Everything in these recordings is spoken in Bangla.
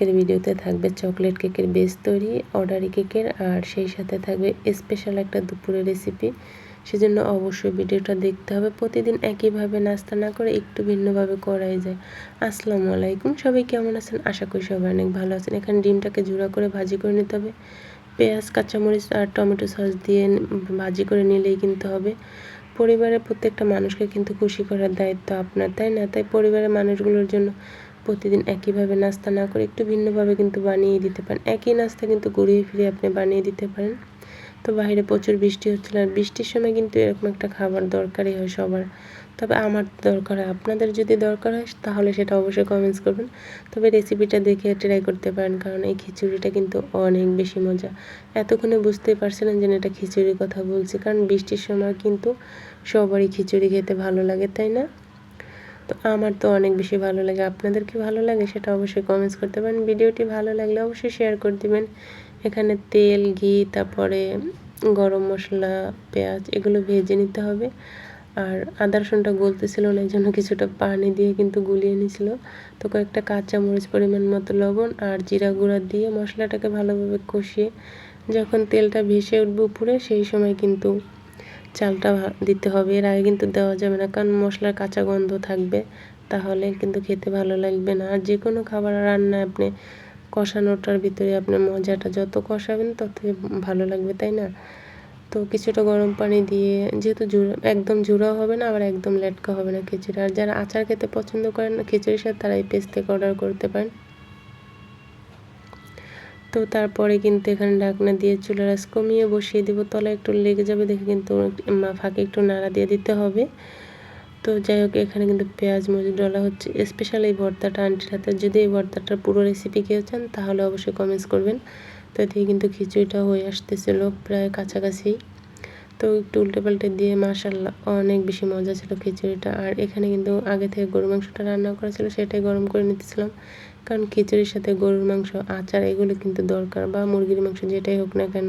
আজকের ভিডিওতে থাকবে চকলেট কেকের বেস তৈরি, অর্ডারি কেকের, আর সেই সাথে থাকবে স্পেশাল একটা দুপুরের রেসিপি। সেজন্য অবশ্যই ভিডিওটা দেখতে হবে। প্রতিদিন একইভাবে নাস্তা না করে একটু ভিন্নভাবে করাই যায়। আসসালামু আলাইকুম, সবাই কেমন আছেন? আশা করি সবাই অনেক ভালো আছেন। এখানে ডিমটাকে জুড়া করে ভাজি করে নিতে হবে। পেঁয়াজ, কাঁচামরিচ আর টমেটো সস দিয়ে ভাজি করে নিলেই কিন্তু হবে। পরিবারের প্রত্যেকটা মানুষকে কিন্তু খুশি করার দায়িত্ব আপনার, তাই না? তাই পরিবারের মানুষগুলোর জন্য প্রতিদিন একইভাবে নাস্তা না করে একটু ভিন্নভাবে কিন্তু বানিয়ে দিতে পারেন। একই নাস্তা কিন্তু ঘুরিয়ে ফিরিয়ে আপনি বানিয়ে দিতে পারেন। তো বাইরে প্রচুর বৃষ্টি হচ্ছিল, আর বৃষ্টির সময় কিন্তু এরকম একটা খাবার দরকারই হয় সবার। তবে আমার দরকার হয়, আপনাদের যদি দরকার হয় তাহলে সেটা অবশ্যই কমেন্টস করবেন। তবে রেসিপিটা দেখে ট্রাই করতে পারেন, কারণ এই খিচুড়িটা কিন্তু অনেক বেশি মজা। এতক্ষণে বুঝতেই পারছিলেন যে এটা খিচুড়ির কথা বলছি, কারণ বৃষ্টির সময় কিন্তু সবারই খিচুড়ি খেতে ভালো লাগে, তাই না? তো আমার তো অনেক বেশি ভালো লাগে। আপনাদের কি ভালো লাগে সেটা অবশ্যই কমেন্টস করতে পারেন। ভিডিওটি ভালো লাগলে অবশ্যই শেয়ার করে দিবেন। এখানে তেল, ঘি, তারপরে গরম মশলা, পেঁয়াজ এগুলো ভেজে নিতে হবে। আর আদা রসুনটা গলতেছিল না, এই জন্য কিছুটা পানি দিয়ে কিন্তু গুলিয়ে নিয়েছিল। তো কয়েকটা কাঁচামরিচ, পরিমাণ মতো লবণ আর জিরা গুঁড়া দিয়ে মশলাটাকে ভালোভাবে কষিয়ে যখন তেলটা ভেসে উঠবে উপরে, সেই সময় কিন্তু চালটা দিতে হবে। এর আগে কিন্তু দেওয়া যাবে না, কারণ মশলার কাঁচা গন্ধ থাকবে, তাহলে কিন্তু খেতে ভালো লাগবে না। আর যে কোনো খাবার রান্না আপনি কষানোটার ভিতরে আপনার মজাটা যত কষাবেন তত ভালো লাগবে, তাই না? তো কিছুটা গরম পানি দিয়ে, যেহেতু একদম ঝুড়াও হবে না, আবার একদম লেটকা হবে না খিচুড়ি। আর যারা আচার খেতে পছন্দ করেন না খিচুড়ির সাথে, তারা এই পেজ থেকে অর্ডার করতে পারেন। তো তারপরে কিন্তু এখানে ঢাকনা দিয়ে চুলার আঁচ কমিয়ে বসিয়ে দিব। তলায় একটু লেগে যাবে দেখে কিন্তু ফাঁকে একটু নাড়া দিয়ে দিতে হবে। তো যাই হোক, এখানে কিন্তু পেঁয়াজ মরিচ ডলা হচ্ছে। স্পেশাল এই ভর্তাটা আন্টির হাতে। যদি এই ভর্তাটার পুরো রেসিপি কেউ চান তাহলে অবশ্যই কমেন্টস করবেন। তো এদিকে কিন্তু খিচুড়িটা হয়ে আসতেছিল প্রায় কাছাকাছি। তো একটু উল্টে পাল্টে দিয়ে মাশাআল্লাহ অনেক বেশি মজা ছিল খিচুড়িটা। আর এখানে কিন্তু আগে থেকে গরুর মাংসটা রান্না করা ছিল, সেটাই গরম করে নিতেছিলাম, কারণ খিচুড়ির সাথে গরুর মাংস, আচার এগুলো কিন্তু দরকার, বা মুরগির মাংস যেটাই হোক না কেন।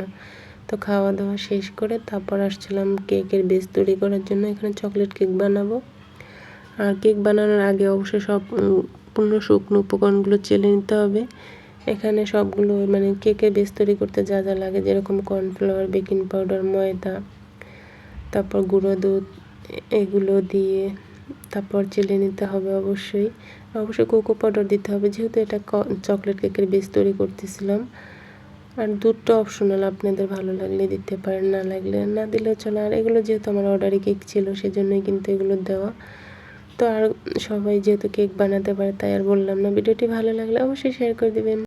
তো খাওয়া দাওয়া শেষ করে তারপর আসছিলাম কেকের বেস তৈরি করার জন্য। এখানে চকলেট কেক বানাবো। আর কেক বানানোর আগে অবশ্যই সব পূর্ণ শুকনো উপকরণগুলো চেলে নিতে হবে। এখানে সবগুলো মানে কেকের বেস তৈরি করতে যা যা লাগে, যেরকম কর্নফ্লাওয়ার, বেকিং পাউডার, ময়দা, তারপর গুঁড়ো দুধ, এগুলো দিয়ে তারপর চেলে নিতে হবে। অবশ্যই কোকো পাউডার দিতে হবে, যেহেতু এটা চকলেট কেকের বেস তৈরি করতেছিলাম। আর দুধটা অপশনাল, আপনাদের ভালো লাগলে দিতে পারেন, না লাগলে না দিলেও চলে। আর এগুলো যেহেতু আমার অর্ডারি কেক ছিল, সেজন্যই কিন্তু এগুলো দেওয়া। তো আর সবাই যেহেতু কেক বানাতে পারে, তাই আর বললাম না। ভিডিওটি ভালো লাগলে অবশ্যই শেয়ার করে দেবেন।